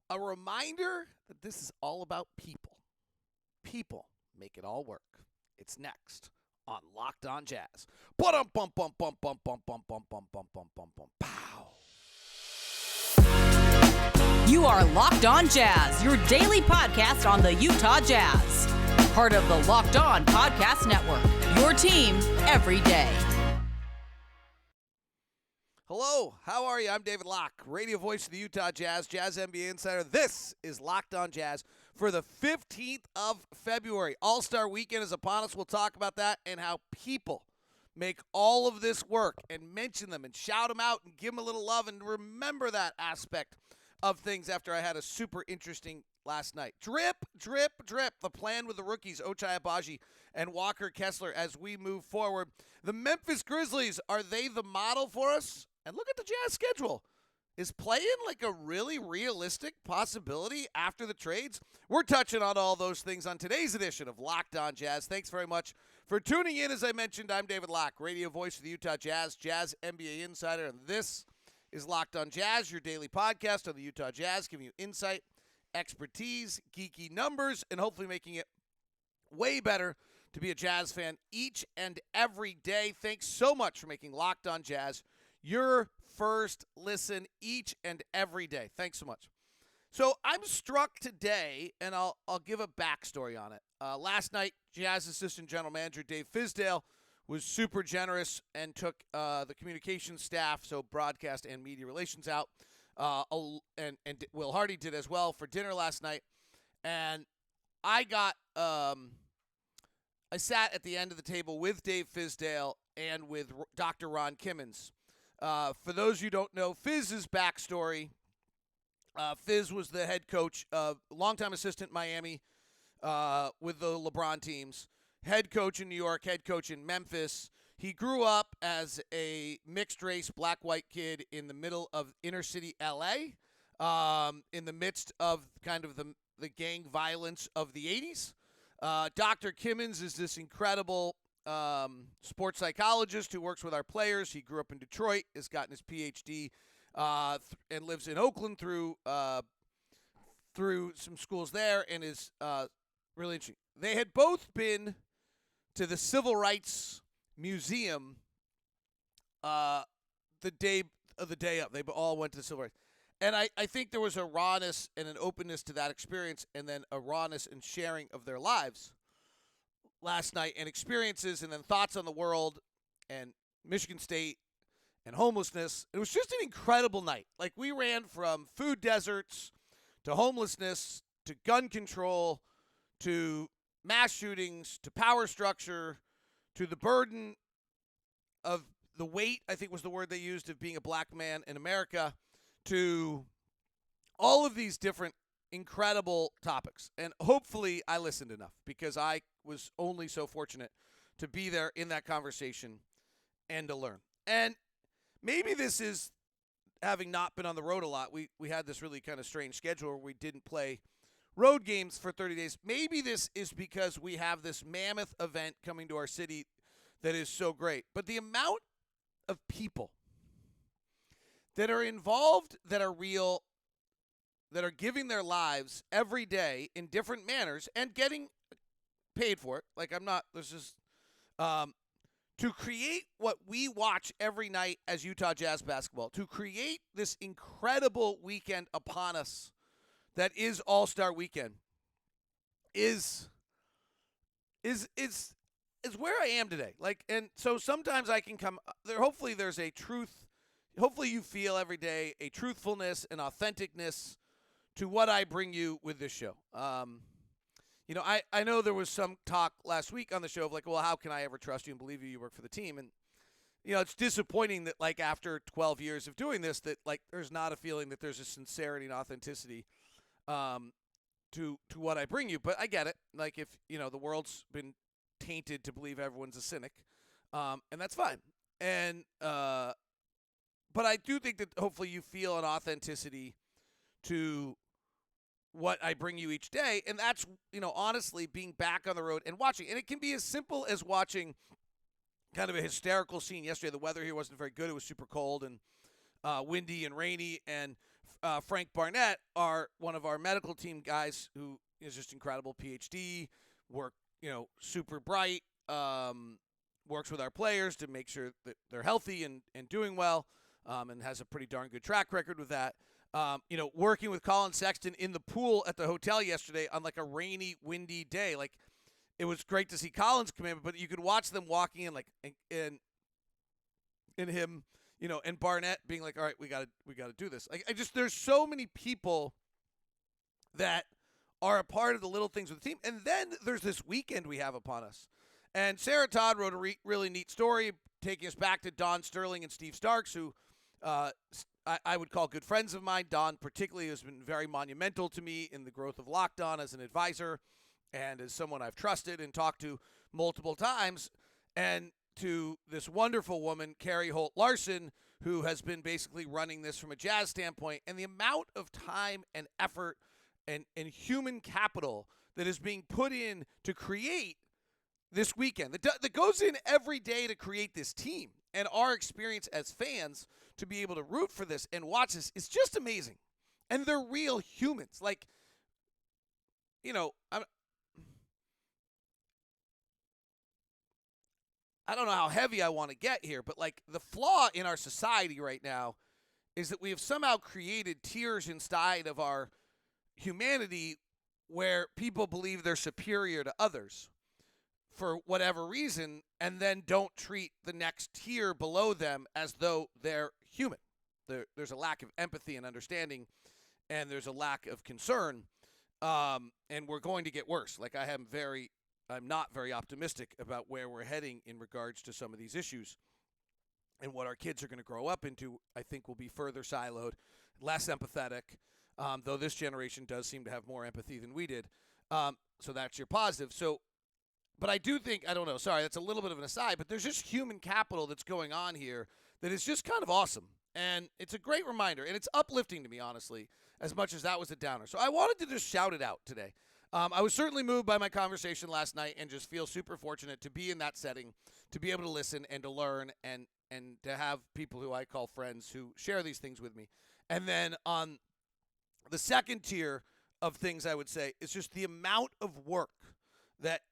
A reminder that this is all about people. People make it all work. It's next on Locked On Jazz. Bum bum bum bum bum bum bum bum bum bum bum bum bum. Pow. You are Locked On Jazz, your daily podcast on the Utah Jazz. Part of the Locked On Podcast Network, your team every day. Hello, how are you? I'm David Locke, radio voice of the Utah Jazz, Jazz NBA insider. This is Locked On Jazz for the 15th of February. All-Star Weekend is upon us. We'll talk about that and how people make all of this work and mention them and shout them out and give them a little love and remember that aspect of things after I had a super interesting last night. Drip, drip, drip. The plan with the rookies, Ochai, Abagi, and Walker Kessler as we move forward. The Memphis Grizzlies, are they the model for us? And look at the Jazz schedule. Is playin like a really realistic possibility after the trades? We're touching on all those things on today's edition of Locked On Jazz. Thanks very much for tuning in. As I mentioned, I'm David Locke, radio voice of the Utah Jazz, Jazz NBA insider, and this is Locked On Jazz, your daily podcast on the Utah Jazz, giving you insight, expertise, geeky numbers, and hopefully making it way better to be a Jazz fan each and every day. Thanks so much for making Locked On Jazz your first listen each and every day. Thanks so much. So I'm struck today, and I'll give a backstory on it. Last night, Jazz assistant general manager Dave Fizdale was super generous and took the communications staff, so broadcast and media relations out, and Will Hardy did as well for dinner last night. And I sat at the end of the table with Dave Fizdale and with Dr. Ron Kimmons. For those you don't know, Fiz's backstory, Fiz was the head coach, longtime assistant Miami with the LeBron teams, head coach in New York, head coach in Memphis. He grew up as a mixed-race black-white kid in the middle of inner-city L.A., in the midst of kind of the gang violence of the 80s. Dr. Kimmons is this incredible sports psychologist who works with our players. He grew up in Detroit, has gotten his PhD, and lives in Oakland through some schools there, and is really interesting. They had both been to the Civil Rights Museum the day of. They all went to the Civil Rights. And I think there was a rawness and an openness to that experience, and then a rawness and sharing of their lives last night and experiences, and then thoughts on the world and Michigan State and homelessness. It was just an incredible night. Like, we ran from food deserts to homelessness to gun control to mass shootings to power structure to the burden of the weight, I think was the word they used, of being a black man in America, to all of these different incredible topics. And hopefully I listened enough, because I was only so fortunate to be there in that conversation and to learn. And maybe this is having not been on the road a lot. We had this really kind of strange schedule where we didn't play road games for 30 days. Maybe this is because we have this mammoth event coming to our city that is so great. But the amount of people that are involved, that are real, that are giving their lives every day in different manners and getting paid for it. Like, to create what we watch every night as Utah Jazz basketball, to create this incredible weekend upon us that is All-Star Weekend is where I am today. Like, and so sometimes I can come there. Hopefully there's a truth. Hopefully you feel every day a truthfulness and authenticness to what I bring you with this show. I know there was some talk last week on the show of like, well, how can I ever trust you and believe you? You work for the team. And, it's disappointing that, like, after 12 years of doing this, that, like, there's not a feeling that there's a sincerity and authenticity to what I bring you. But I get it. Like, if, the world's been tainted to believe everyone's a cynic, and that's fine. And but I do think that hopefully you feel an authenticity to what I bring you each day. And that's, honestly, being back on the road and watching. And it can be as simple as watching kind of a hysterical scene yesterday. The weather here wasn't very good. It was super cold and windy and rainy. And Frank Barnett, one of our medical team guys who is just incredible, PhD, super bright, works with our players to make sure that they're healthy and doing well, and has a pretty darn good track record with that. Working with Colin Sexton in the pool at the hotel yesterday on like a rainy, windy day. Like, it was great to see Collins come in, but you could watch them walking in, like, and him, and Barnett being like, all right, we gotta do this. Like, there's so many people that are a part of the little things with the team. And then there's this weekend we have upon us. And Sarah Todd wrote a really neat story taking us back to Don Sterling and Steve Starks, who I would call good friends of mine. Don particularly has been very monumental to me in the growth of Locked On as an advisor and as someone I've trusted and talked to multiple times. And to this wonderful woman, Carrie Holt Larson, who has been basically running this from a Jazz standpoint. And the amount of time and effort and human capital that is being put in to create this weekend, that goes in every day to create this team, and our experience as fans to be able to root for this and watch this is just amazing. And they're real humans. Like, I don't know how heavy I want to get here, but like, the flaw in our society right now is that we have somehow created tiers inside of our humanity where people believe they're superior to others for whatever reason, and then don't treat the next tier below them as though they're human. There's a lack of empathy and understanding, and there's a lack of concern, and we're going to get worse. Like, I'm not very optimistic about where we're heading in regards to some of these issues, and what our kids are going to grow up into. I think will be further siloed, less empathetic, though this generation does seem to have more empathy than we did. So that's your positive. But I do think, I don't know, sorry, that's a little bit of an aside, but there's just human capital that's going on here that is just kind of awesome. And it's a great reminder, and it's uplifting to me, honestly, as much as that was a downer. So I wanted to just shout it out today. I was certainly moved by my conversation last night and just feel super fortunate to be in that setting, to be able to listen and to learn and to have people who I call friends who share these things with me. And then on the second tier of things, I would say, is just the amount of work that,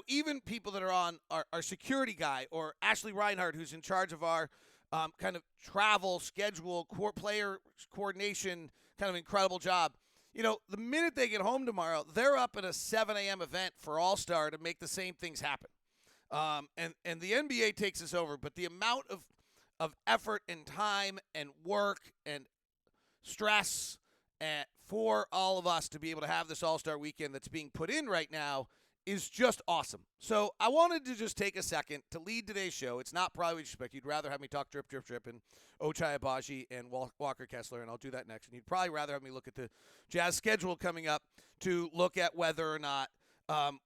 even people that are on our security guy, or Ashley Reinhardt, who's in charge of our kind of travel schedule, player coordination, kind of incredible job. The minute they get home tomorrow, they're up at a 7 a.m. event for All-Star to make the same things happen. And the NBA takes us over, but the amount of effort and time and work and stress for all of us to be able to have this All-Star weekend that's being put in right now is just awesome. So I wanted to just take a second to lead today's show. It's not probably what you expect. You'd rather have me talk drip, drip, drip, and Ochai, Abagi, and Walker Kessler, and I'll do that next. And you'd probably rather have me look at the Jazz schedule coming up to look at whether or not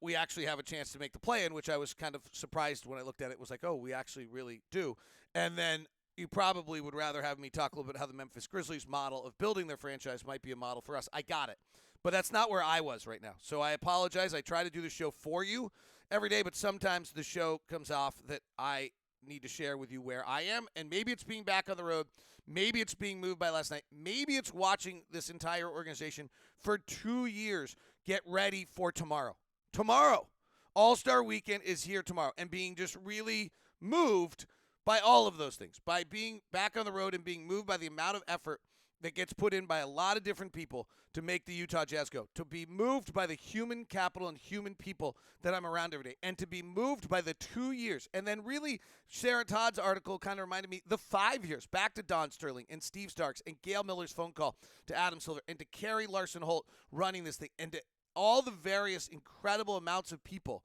we actually have a chance to make the play-in, which I was kind of surprised when I looked at it. It was like, oh, we actually really do. And then you probably would rather have me talk a little bit how the Memphis Grizzlies model of building their franchise might be a model for us. I got it. But that's not where I was right now. So I apologize. I try to do the show for you every day, but sometimes the show comes off that I need to share with you where I am. And maybe it's being back on the road. Maybe it's being moved by last night. Maybe it's watching this entire organization for 2 years get ready for tomorrow. Tomorrow. All-Star Weekend is here tomorrow. And being just really moved by all of those things. By being back on the road and being moved by the amount of effort that gets put in by a lot of different people to make the Utah Jazz go, to be moved by the human capital and human people that I'm around every day, and to be moved by the 2 years. And then really, Sarah Todd's article kind of reminded me the 5 years, back to Don Sterling and Steve Starks and Gail Miller's phone call to Adam Silver and to Carrie Larson Holt running this thing, and to all the various incredible amounts of people.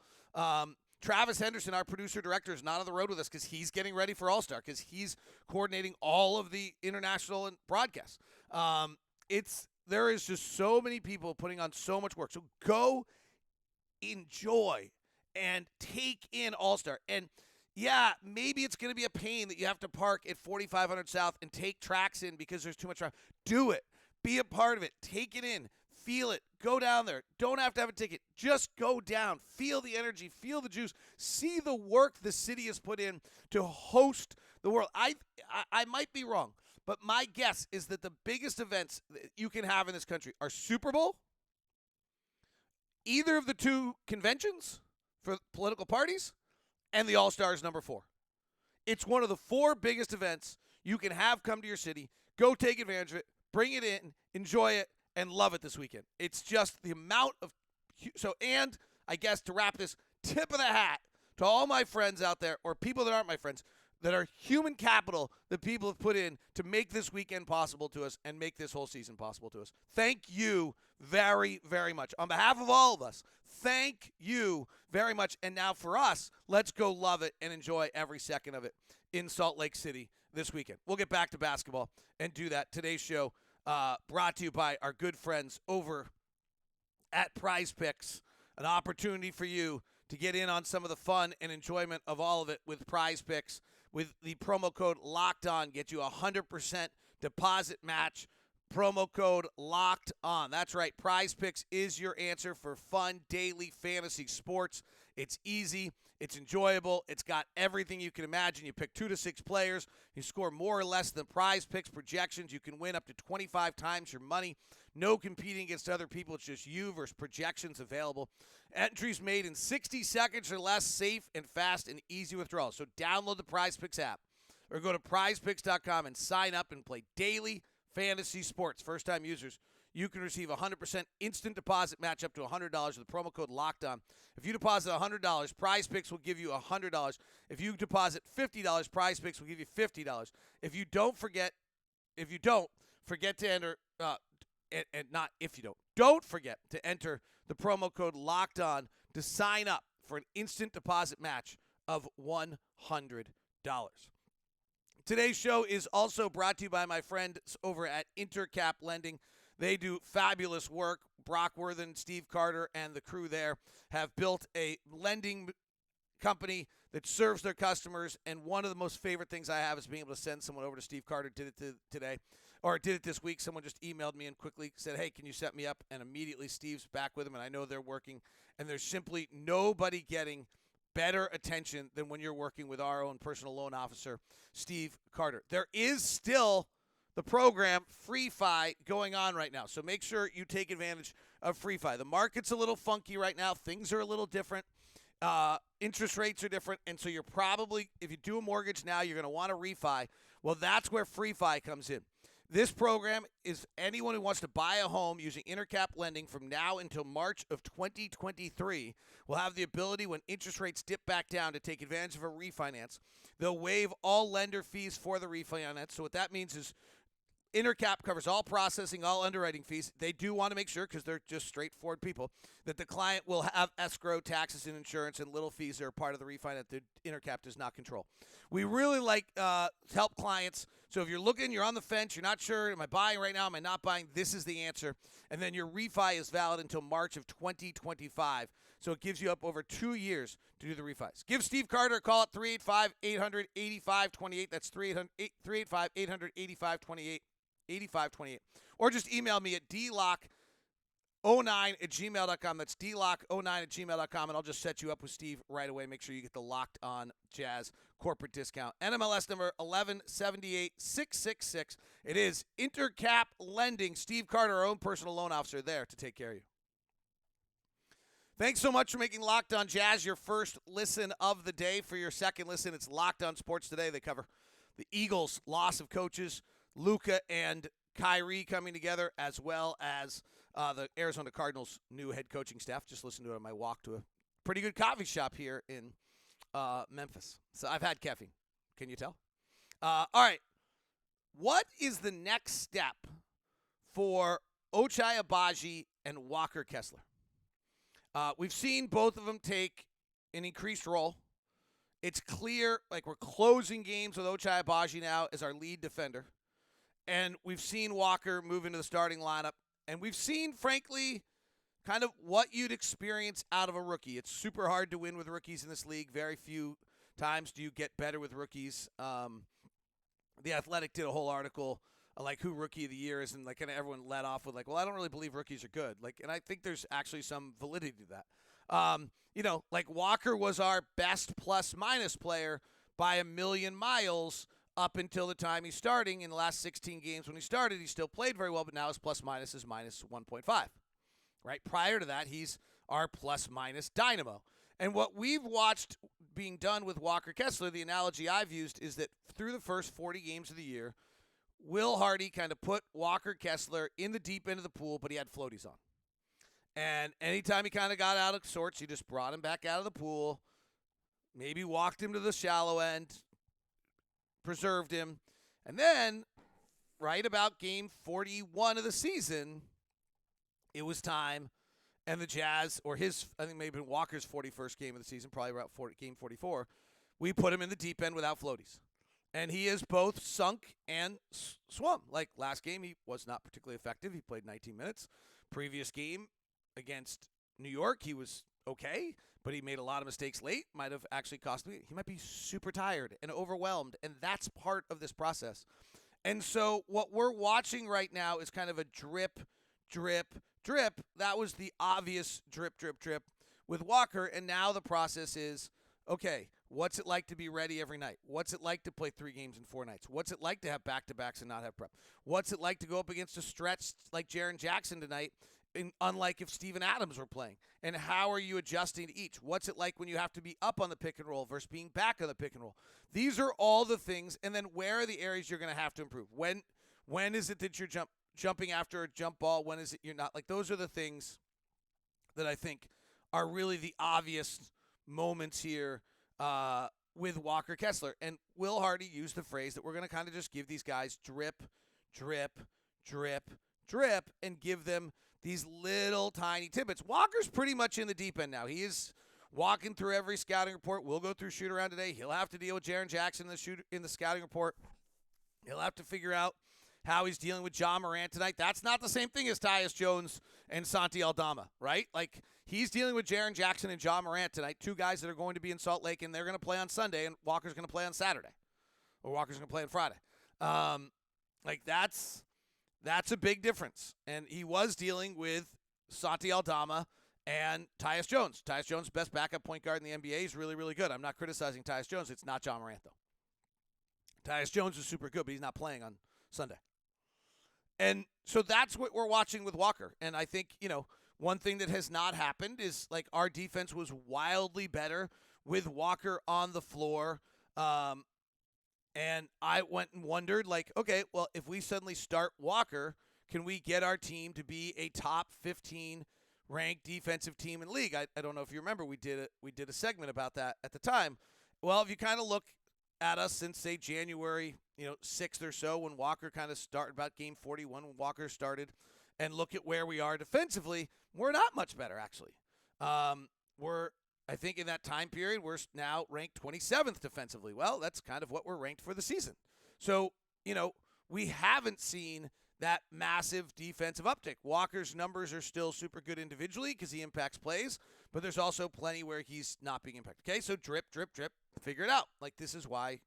Travis Henderson, our producer-director, is not on the road with us because he's getting ready for All-Star, because he's coordinating all of the international and broadcasts. There is just so many people putting on so much work. So go enjoy and take in All-Star. And, yeah, maybe it's going to be a pain that you have to park at 4500 South and take tracks in because there's too much traffic. Do it. Be a part of it. Take it in. Feel it. Go down there. Don't have to have a ticket. Just go down. Feel the energy. Feel the juice. See the work the city has put in to host the world. I might be wrong, But my guess is that the biggest events that you can have in this country are Super Bowl, either of the two conventions for political parties, and the All-Stars number 4. It's one of the 4 biggest events you can have come to your city. Go take advantage of it, bring it in, enjoy it, and love it this weekend. It's just the amount of and I guess to wrap this, tip of the hat to all my friends out there, or people that aren't my friends, that are human capital that people have put in to make this weekend possible to us and make this whole season possible to us. Thank you very, very much. On behalf of all of us, thank you very much. And now for us, let's go love it and enjoy every second of it in Salt Lake City this weekend. We'll get back to basketball and do that. Today's show brought to you by our good friends over at Prize Picks, an opportunity for you to get in on some of the fun and enjoyment of all of it with Prize Picks. With the promo code Locked On, get you a 100% deposit match. Promo code Locked On. That's right. Prize Picks is your answer for fun daily fantasy sports. It's easy. It's enjoyable. It's got everything you can imagine. You pick 2 to 6 players. You score more or less than Prize Picks projections. You can win up to 25 times your money. No competing against other people. It's just you versus projections available. Entries made in 60 seconds or less, safe and fast and easy withdrawals. So download the Prize Picks app or go to prizepicks.com and sign up and play daily fantasy sports. First-time users, you can receive a 100% instant deposit match up to $100 with the promo code LOCKEDON. If you deposit $100, Prize Picks will give you $100. If you deposit $50, Prize Picks will give you $50. If you don't forget to enter, don't forget to enter the promo code LOCKEDON to sign up for an instant deposit match of $100. Today's show is also brought to you by my friends over at Intercap Lending. They do fabulous work. Brock Worthen, Steve Carter, and the crew there have built a lending company that serves their customers. And one of the most favorite things I have is being able to send someone over to Steve Carter. Did it today, or did it this week. Someone just emailed me and quickly said, hey, can you set me up? And immediately Steve's back with him, and I know they're working. And there's simply nobody getting better attention than when you're working with our own personal loan officer, Steve Carter. There is still the program FreeFi going on right now, so make sure you take advantage of FreeFi. The market's a little funky right now. Things are a little different. Interest rates are different, and so you're probably, if you do a mortgage now, you're going to want to refi. Well, that's where FreeFi comes in. This program is anyone who wants to buy a home using Intercap lending from now until March of 2023 will have the ability, when interest rates dip back down, to take advantage of a refinance. They'll waive all lender fees for the refinance. So what that means is Intercap covers all processing, all underwriting fees. They do want to make sure, because they're just straightforward people, that the client will have escrow, taxes, and insurance, and little fees that are part of the refinance that Intercap does not control. We really like to help clients. So if you're looking, you're on the fence, you're not sure, am I buying right now, am I not buying? This is the answer. And then your refi is valid until March of 2025. So it gives you up over 2 years to do the refis. Give Steve Carter a call at 385-800-8528. That's 385-800-8528. 8528. Or just email me at dlock09@gmail.com. That's dlock09@gmail.com, and I'll just set you up with Steve right away. Make sure you get the Locked On Jazz corporate discount. NMLS number 1178666. It is Intercap Lending. Steve Carter, our own personal loan officer, there to take care of you. Thanks so much for making Locked On Jazz your first listen of the day. For your second listen, it's Locked On Sports Today. They cover the Eagles' loss of coaches, Luka and Kyrie coming together, as well as the Arizona Cardinals' new head coaching staff. Just listened to it on my walk to a pretty good coffee shop here in Memphis. So I've had caffeine. Can you tell? All right. What is the next step for Ochai, Abagi, and Walker Kessler? We've seen both of them take an increased role. It's clear, like, we're closing games with Ochai Abagi now as our lead defender. And we've seen Walker move into the starting lineup. And we've seen, frankly, kind of what you'd experience out of a rookie. It's super hard to win with rookies in this league. Very few times do you get better with rookies. The Athletic did a whole article like who Rookie of the Year is, and like kind of everyone led off with like, well, I don't really believe rookies are good. Like, and I think there's actually some validity to that. Like Walker was our best plus-minus player by a million miles up until the time he's starting. In the last 16 games when he started, he still played very well, but now his plus-minus is minus 1.5. Right? Prior to that, he's our plus-minus dynamo. And what we've watched being done with Walker Kessler, the analogy I've used is that through the first 40 games of the year, Will Hardy kind of put Walker Kessler in the deep end of the pool, but he had floaties on. And anytime he kind of got out of sorts, he just brought him back out of the pool, maybe walked him to the shallow end, preserved him. And then, right about game 41 of the season, it was time. And the Jazz, or I think maybe Walker's 41st game of the season, probably about game 44, we put him in the deep end without floaties. And he has both sunk and swum. Like last game, he was not particularly effective. He played 19 minutes. Previous game against New York, he was okay, but he made a lot of mistakes late. Might have actually cost me. He might be super tired and overwhelmed, and that's part of this process. And so what we're watching right now is kind of a drip, drip, drip. That was the obvious drip, drip, drip with Walker, and now the process is, okay, what's it like to be ready every night? What's it like to play 3 games in 4 nights? What's it like to have back-to-backs and not have prep? What's it like to go up against a stretch like Jaren Jackson tonight, unlike if Steven Adams were playing? And how are you adjusting to each? What's it like when you have to be up on the pick and roll versus being back on the pick and roll? These are all the things, and then where are the areas you're going to have to improve? When is it that you're jumping after a jump ball? When is it you're not? Like, those are the things that I think are really the obvious moments here with Walker Kessler. And Will Hardy used the phrase that we're going to kind of just give these guys drip, drip, drip, drip, and give them these little tiny tidbits. Walker's pretty much in the deep end now. He is walking through every scouting report. We'll go through shoot around today. He'll have to deal with Jaren Jackson in the scouting report. He'll have to figure out how he's dealing with Ja Morant tonight. That's not the same thing as Tyus Jones and Santi Aldama, right? Like, he's dealing with Jaren Jackson and Ja Morant tonight, 2 guys that are going to be in Salt Lake, and they're going to play on Sunday, and Walker's going to play on Saturday. Or Walker's going to play on Friday. That's a big difference. And he was dealing with Santi Aldama and Tyus Jones. Tyus Jones, best backup point guard in the NBA, is really, really good. I'm not criticizing Tyus Jones. It's not Ja Morant, though. Tyus Jones is super good, but he's not playing on Sunday. And so that's what we're watching with Walker. And I think, one thing that has not happened is, like, our defense was wildly better with Walker on the floor. And I went and wondered, like, okay, well, if we suddenly start Walker, can we get our team to be a top 15 ranked defensive team in the league? I don't know if you remember, we did a segment about that at the time. Well, if you kind of look at us since, say, January 6th or so, when Walker kind of started, about game 41 when Walker started, and look at where we are defensively, we're not much better, actually. I think in that time period, we're now ranked 27th defensively. Well, that's kind of what we're ranked for the season. So, we haven't seen that massive defensive uptick. Walker's numbers are still super good individually because he impacts plays, but there's also plenty where he's not being impacted. Okay, so drip, drip, drip, figure it out. Like, this is why,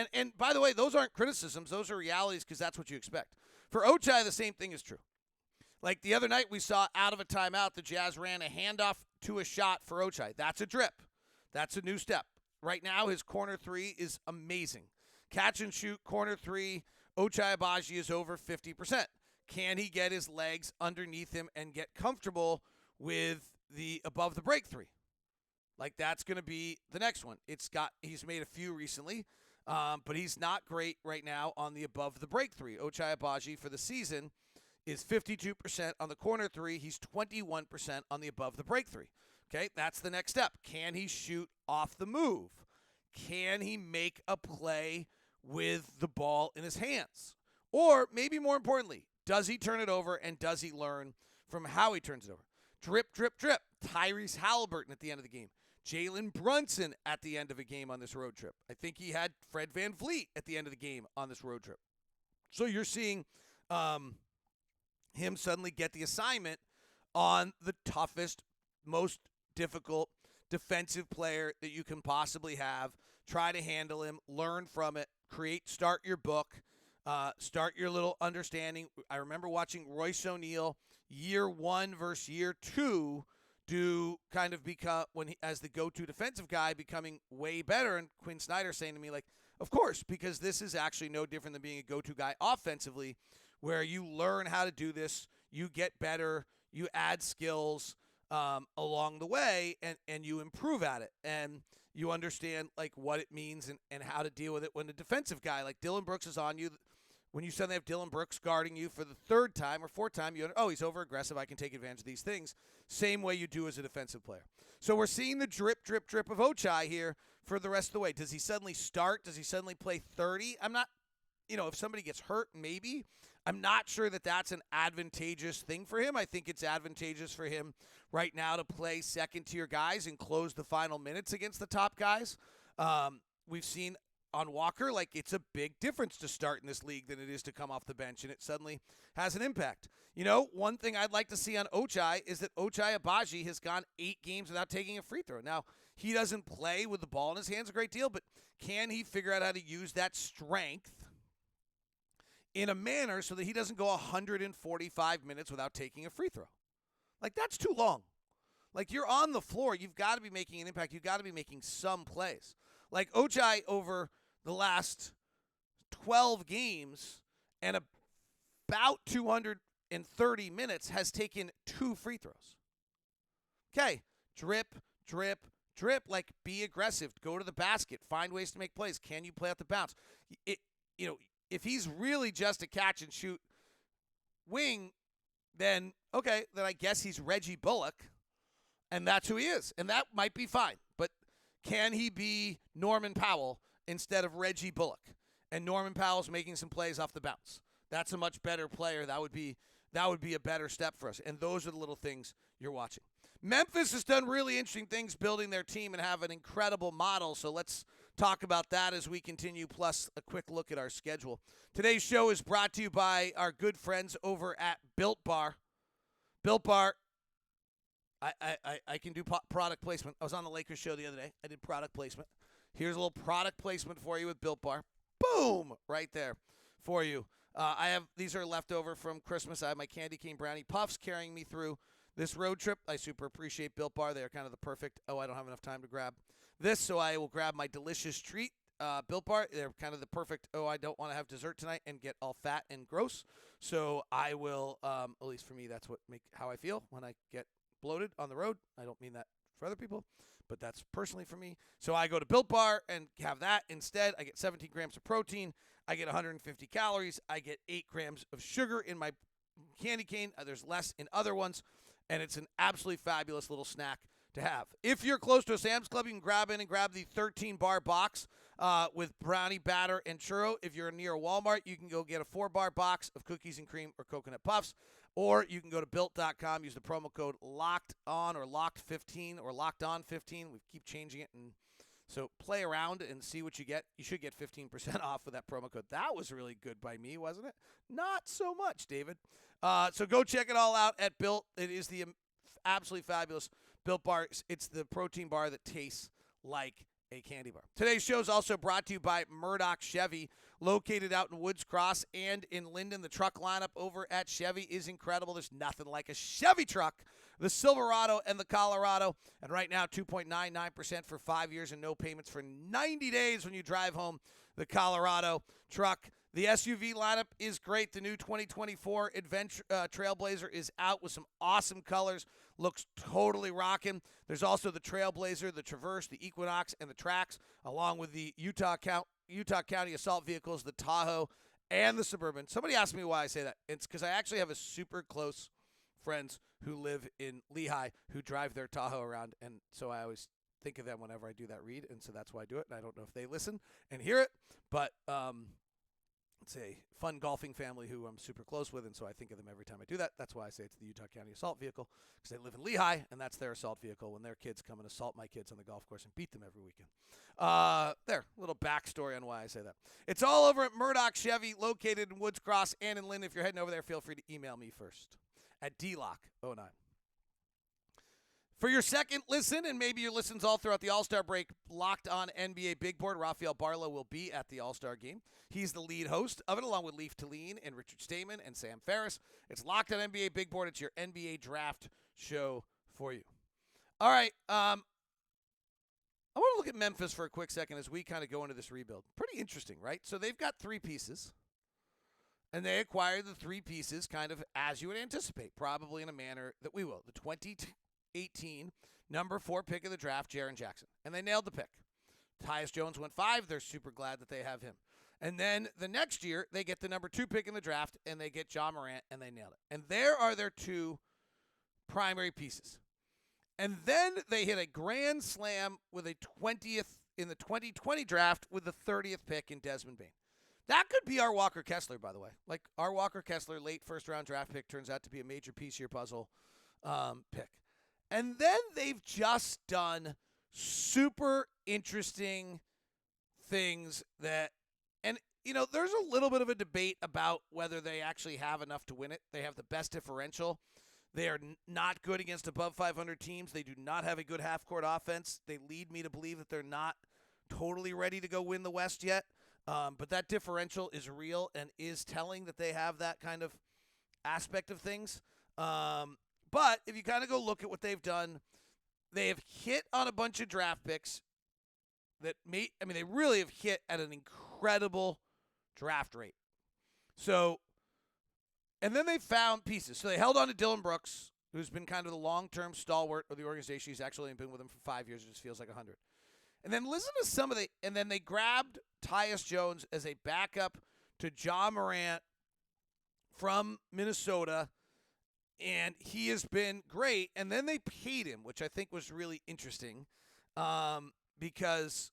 and by the way, those aren't criticisms. Those are realities because that's what you expect. For Ochai, the same thing is true. Like, the other night we saw out of a timeout, the Jazz ran a handoff to a shot for Ochai. That's a drip. That's a new step. Right now, his corner 3 is amazing. Catch and shoot, corner 3, Ochai Abagi is over 50%. Can he get his legs underneath him and get comfortable with the above the break 3? Like, that's going to be the next one. He's made a few recently, but he's not great right now on the above the break 3. Ochai Abagi for the season is 52% on the corner 3. He's 21% on the above the break 3. Okay, that's the next step. Can he shoot off the move? Can he make a play with the ball in his hands? Or maybe more importantly, does he turn it over, and does he learn from how he turns it over? Drip, drip, drip. Tyrese Halliburton at the end of the game. Jalen Brunson at the end of a game on this road trip. I think he had Fred VanVleet at the end of the game on this road trip. So you're seeing him suddenly get the assignment on the toughest, most difficult defensive player that you can possibly have. Try to handle him, learn from it, start your book, start your little understanding. I remember watching Royce O'Neal year 1 versus year 2 do kind of become, as the go-to defensive guy, becoming way better, and Quinn Snyder saying to me, like, Of course, because this is actually no different than being a go-to guy offensively, where you learn how to do this, you get better, you add skills along the way, and you improve at it. And you understand like what it means and how to deal with it when a defensive guy like Dylan Brooks is on you. When you suddenly have Dylan Brooks guarding you for the third time or fourth time, he's over-aggressive. I can take advantage of these things. Same way you do as a defensive player. So we're seeing the drip of Ochai here for the rest of the way. Does he suddenly start? Does he suddenly play 30? I'm not, if somebody gets hurt, maybe. I'm not sure that that's an advantageous thing for him. I think it's advantageous for him right now to play second-tier guys and close the final minutes against the top guys. We've seen on Walker, like it's a big difference to start in this league than it is to come off the bench, and it suddenly has an impact. One thing I'd like to see on Ochai is that Ochai Abagi has gone 8 games without taking a free throw. Now, he doesn't play with the ball in his hands a great deal, but can he figure out how to use that strength in a manner so that he doesn't go 145 minutes without taking a free throw? Like, that's too long. Like, you're on the floor. You've got to be making an impact. You've got to be making some plays. Like, Ochai over the last 12 games and about 230 minutes has taken 2 free throws. Okay, drip. Like, be aggressive. Go to the basket. Find ways to make plays. Can you play out the bounce? If he's really just a catch and shoot wing, then I guess he's Reggie Bullock, and that's who he is, and that might be fine. But can he be Norman Powell instead of Reggie Bullock? And Norman Powell's making some plays off the bounce. That's a much better player. That would be a better step for us. And those are the little things you're watching. Memphis has done really interesting things building their team and have an incredible model. So let's talk about that as we continue, plus a quick look at our schedule. Today's show is brought to you by our good friends over at Built Bar. Built Bar, I can do product placement. I was on the Lakers show the other day. I did product placement. Here's a little product placement for you with Built Bar. Boom! Right there for you. These are left over from Christmas. I have my candy cane brownie puffs carrying me through this road trip. I super appreciate Built Bar. They are kind of the perfect, I don't have enough time to grab this, so I will grab my delicious treat, Built Bar. They're kind of the perfect, I don't want to have dessert tonight and get all fat and gross. So I will, at least for me, that's how I feel when I get bloated on the road. I don't mean that for other people, but that's personally for me. So I go to Built Bar and have that instead. I get 17 grams of protein. I get 150 calories. I get 8 grams of sugar in my candy cane. There's less in other ones, and it's an absolutely fabulous little snack to have. If you're close to a Sam's Club, you can grab the 13-bar box with brownie batter and churro. If you're near a Walmart, you can go get a 4-bar box of cookies and cream or coconut puffs. Or you can go to Built.com, use the promo code LOCKEDON or LOCKED15 or LOCKEDON15. We keep changing it, and so play around and see what you get. You should get 15% off with that promo code. That was really good by me, wasn't it? Not so much, David. So go check it all out at Built. It is the absolutely fabulous Built Bar. It's the protein bar that tastes like a candy bar. Today's show is also brought to you by Murdoch Chevy, located out in Woods Cross and in Linden. The truck lineup over at Chevy is incredible. There's nothing like a Chevy truck. The Silverado and the Colorado. And right now, 2.99% for 5 years and no payments for 90 days when you drive home the Colorado truck. The SUV lineup is great. The new 2024 Adventure Trailblazer is out with some awesome colors. Looks totally rocking. There's also the Trailblazer, the Traverse, the Equinox, and the Trax, along with the Utah County assault vehicles, the Tahoe, and the Suburban. Somebody asked me why I say that. It's because I actually have a super close friends who live in Lehigh who drive their Tahoe around, and so I always think of them whenever I do that read, and so that's why I do it. And I don't know if they listen and hear it, but it's a fun golfing family who I'm super close with, and so I think of them every time I do that. That's why I say it's the Utah County assault vehicle, because they live in Lehigh, and that's their assault vehicle when their kids come and assault my kids on the golf course and beat them every weekend. There, little backstory on why I say that. It's all over at Murdoch Chevy, located in Woods Cross and in Linden. If you're heading over there, feel free to email me first at DLock09. For your second listen, and maybe your listens all throughout the All-Star break, Locked On NBA Big Board, Rafael Barlow will be at the All-Star game. He's the lead host of it, along with Leaf Talene and Richard Stamen and Sam Ferris. It's Locked On NBA Big Board. It's your NBA draft show for you. All right. I want to look at Memphis for a quick second as we kind of go into this rebuild. Pretty interesting, right? So they've got 3 pieces, and they acquired the 3 pieces kind of as you would anticipate, probably in a manner that we will. The 2018 number 4 pick of the draft, Jaren Jackson, and they nailed the pick. Tyus Jones went 5. They're super glad that they have him. And then the next year, they get the number 2 pick in the draft, and they get Ja Morant, and they nailed it. And there are their 2 primary pieces. And then they hit a grand slam with a 20th in the 2020 draft with the 30th pick in Desmond Bane. That could be our Walker Kessler, by the way. Like our Walker Kessler, late first-round draft pick, turns out to be a major piece of your puzzle pick. And then they've just done super interesting things that, and, there's a little bit of a debate about whether they actually have enough to win it. They have the best differential. They are not good against above 500 teams. They do not have a good half-court offense. They lead me to believe that they're not totally ready to go win the West yet. But that differential is real and is telling that they have that kind of aspect of things. But if you kind of go look at what they've done, they have hit on a bunch of draft picks that they really have hit at an incredible draft rate. So, and then they found pieces. So they held on to Dylan Brooks, who's been kind of the long-term stalwart of the organization. He's actually been with them for 5 years. It just feels like 100. And then listen to some of and then they grabbed Tyus Jones as a backup to Ja Morant from Minnesota, and he has been great. And then they paid him, which I think was really interesting, because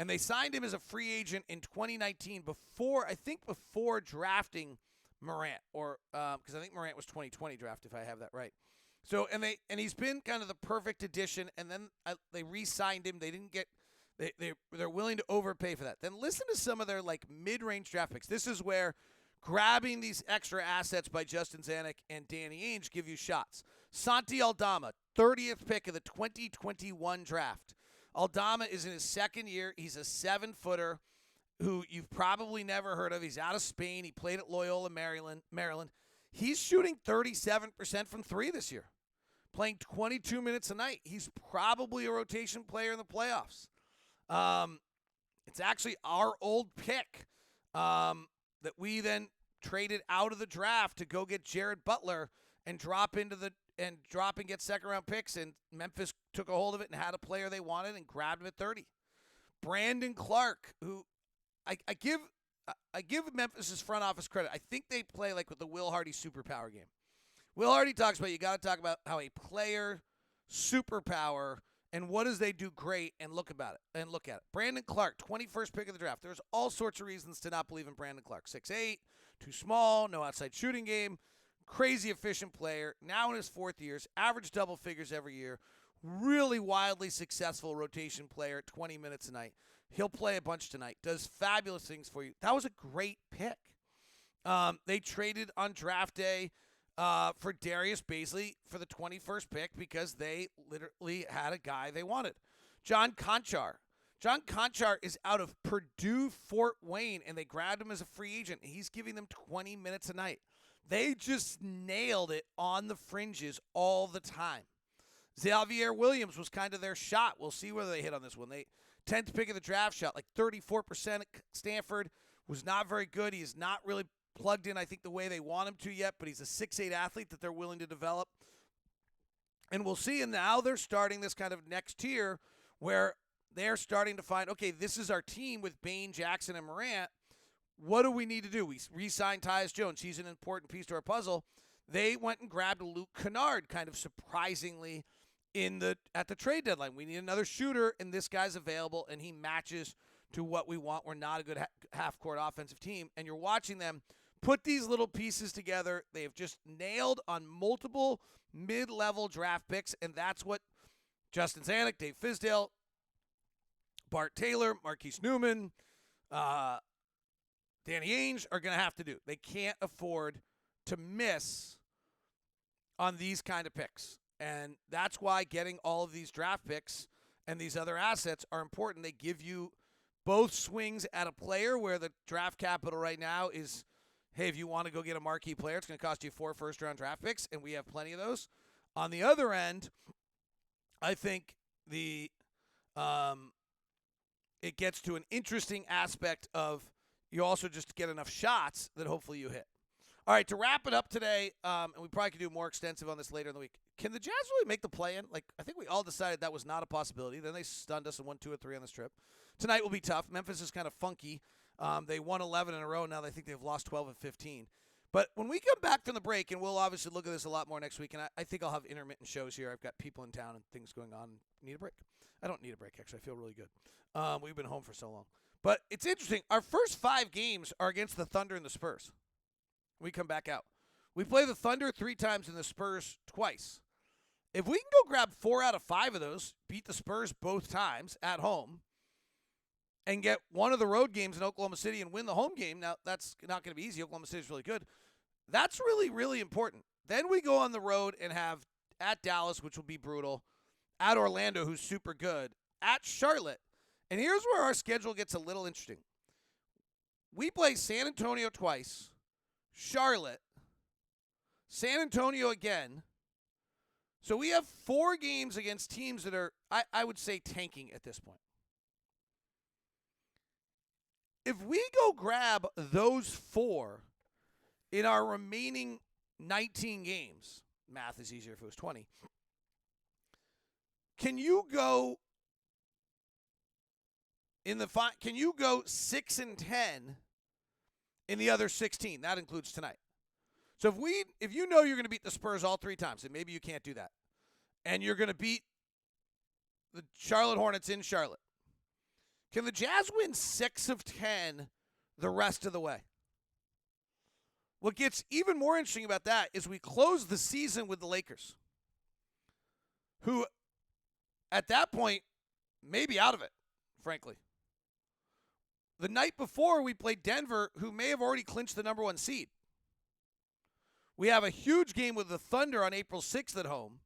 they signed him as a free agent in 2019 before drafting Morant, or because I think Morant was 2020 draft, if I have that right. So and he's been kind of the perfect addition. And then they re-signed him. They didn't get they're willing to overpay for that. Then listen to some of their like mid-range draft picks. This is where grabbing these extra assets by Justin Zanuck and Danny Ainge give you shots. Santi Aldama, 30th pick of the 2021 draft. Aldama is in his second year. He's a 7-footer who you've probably never heard of. He's out of Spain. He played at Loyola Maryland. He's shooting 37% from 3 this year, playing 22 minutes a night. He's probably a rotation player in the playoffs. It's actually our old pick that we then traded out of the draft to go get Jared Butler and drop and get second-round picks, and Memphis took a hold of it and had a player they wanted and grabbed him at 30. Brandon Clark, who I give Memphis' front office credit. I think they play like with the Will Hardy superpower game. Will Hardy talks about you got to talk about how a player superpower and what does they do great and look at it. Brandon Clark, 21st pick of the draft. There's all sorts of reasons to not believe in Brandon Clark. 6'8", too small, no outside shooting game, crazy efficient player. Now in his 4th year, average double figures every year. Really wildly successful rotation player, 20 minutes a night. He'll play a bunch tonight. Does fabulous things for you. That was a great pick. They traded on draft day for Darius Baisley for the 21st pick because they literally had a guy they wanted. John Conchar. John Conchar is out of Purdue Fort Wayne, and they grabbed him as a free agent. He's giving them 20 minutes a night. They just nailed it on the fringes all the time. Xavier Williams was kind of their shot. We'll see whether they hit on this one. 10th pick of the draft, shot like 34% at Stanford, was not very good. He is not really plugged in, I think, the way they want him to yet, but he's a 6'8" athlete that they're willing to develop. And we'll see, and now they're starting this kind of next tier where they're starting to find, okay, this is our team with Bane, Jackson, and Morant. What do we need to do? We re-signed Tyus Jones. He's an important piece to our puzzle. They went and grabbed Luke Kennard kind of surprisingly at the trade deadline. We need another shooter, and this guy's available, and he matches to what we want. We're not a good half-court offensive team, and you're watching them put these little pieces together. They have just nailed on multiple mid-level draft picks, and that's what Justin Zanuck, Dave Fizdale, Bart Taylor, Marquise Newman, Danny Ainge are going to have to do. They can't afford to miss on these kind of picks. And that's why getting all of these draft picks and these other assets are important. They give you both swings at a player where the draft capital right now is, hey, if you want to go get a marquee player, it's going to cost you 4 first-round draft picks, and we have plenty of those. On the other end, I think the it gets to an interesting aspect of you also just get enough shots that hopefully you hit. All right, to wrap it up today, and we probably could do more extensive on this later in the week. Can the Jazz really make the play-in? Like, I think we all decided that was not a possibility. Then they stunned us and won 2 or 3 on this trip. Tonight will be tough. Memphis is kind of funky. They won 11 in a row. Now they think they've lost 12 and 15. But when we come back from the break, and we'll obviously look at this a lot more next week, and I think I'll have intermittent shows here. I've got people in town and things going on. Need a break. I don't need a break, actually. I feel really good. We've been home for so long. But it's interesting. Our first 5 games are against the Thunder and the Spurs. We come back out. We play the Thunder 3 times and the Spurs twice. If we can go grab 4 out of 5 of those, beat the Spurs both times at home, and get one of the road games in Oklahoma City and win the home game, now that's not going to be easy. Oklahoma City is really good. That's really, really important. Then we go on the road and have at Dallas, which will be brutal, at Orlando, who's super good, at Charlotte. And here's where our schedule gets a little interesting. We play San Antonio twice, Charlotte, San Antonio again. So we have 4 games against teams that are, I would say, tanking at this point. If we go grab those 4 in our remaining 19 games, math is easier if it was 20, can you go 6 and 10 in the other 16? That includes tonight. So if you know you're going to beat the Spurs all 3 times, and maybe you can't do that, and you're going to beat the Charlotte Hornets in Charlotte, can the Jazz win 6 of 10 the rest of the way? What gets even more interesting about that is we close the season with the Lakers, who at that point may be out of it, frankly. The night before, we played Denver, who may have already clinched the number 1 seed. We have a huge game with the Thunder on April 6th at home.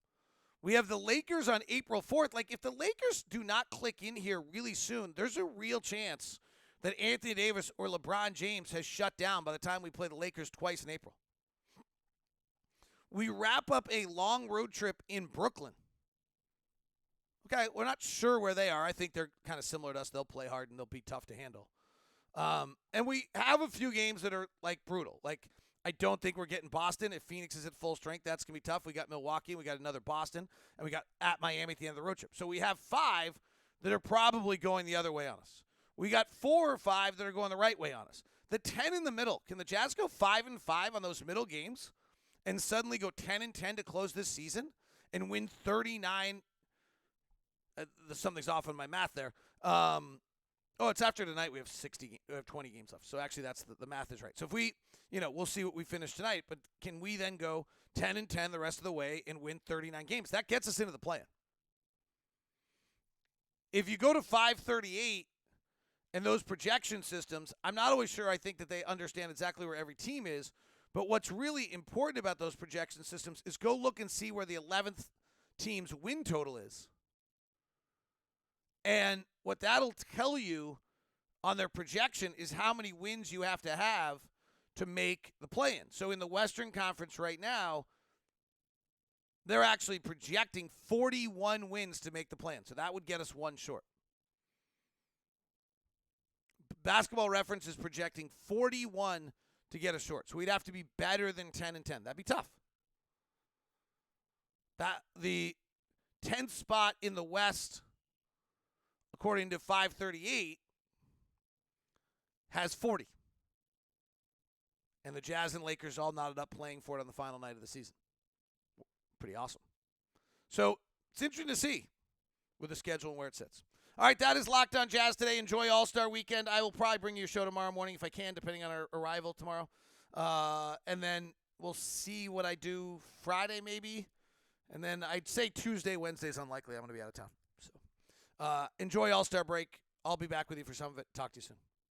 We have the Lakers on April 4th. Like, if the Lakers do not click in here really soon, there's a real chance that Anthony Davis or LeBron James has shut down by the time we play the Lakers twice in April. We wrap up a long road trip in Brooklyn. Okay, we're not sure where they are. I think they're kind of similar to us. They'll play hard and they'll be tough to handle. And we have a few games that are, like, brutal. Like, I don't think we're getting Boston. If Phoenix is at full strength, that's going to be tough. We got Milwaukee, we got another Boston, and we got at Miami at the end of the road trip. So we have 5 that are probably going the other way on us. We got 4 or 5 that are going the right way on us. The 10 in the middle. Can the Jazz go 5-5 on those middle games and suddenly go 10-10 to close this season and win 39? Something's off on my math there. It's after tonight. We have 20 games left. So actually, that's the math is right. So if we, we'll see what we finish tonight. But can we then go 10-10 the rest of the way and win 39 games? That gets us into the play-in. If you go to 538 and those projection systems, I'm not always sure I think that they understand exactly where every team is. But what's really important about those projection systems is go look and see where the 11th team's win total is. And what that'll tell you on their projection is how many wins you have to make the play-in. So in the Western Conference right now, they're actually projecting 41 wins to make the play-in. So that would get us 1 short. Basketball Reference is projecting 41 to get us short. So we'd have to be better than 10-10. That'd be tough. The 10th spot in the West, according to 538, has 40. And the Jazz and Lakers all knotted up playing for it on the final night of the season. Pretty awesome. So it's interesting to see with the schedule and where it sits. All right, that is Locked On Jazz today. Enjoy All-Star Weekend. I will probably bring you a show tomorrow morning if I can, depending on our arrival tomorrow. And then we'll see what I do Friday maybe. And then I'd say Tuesday, Wednesday is unlikely. I'm going to be out of town. So enjoy All-Star break. I'll be back with you for some of it. Talk to you soon.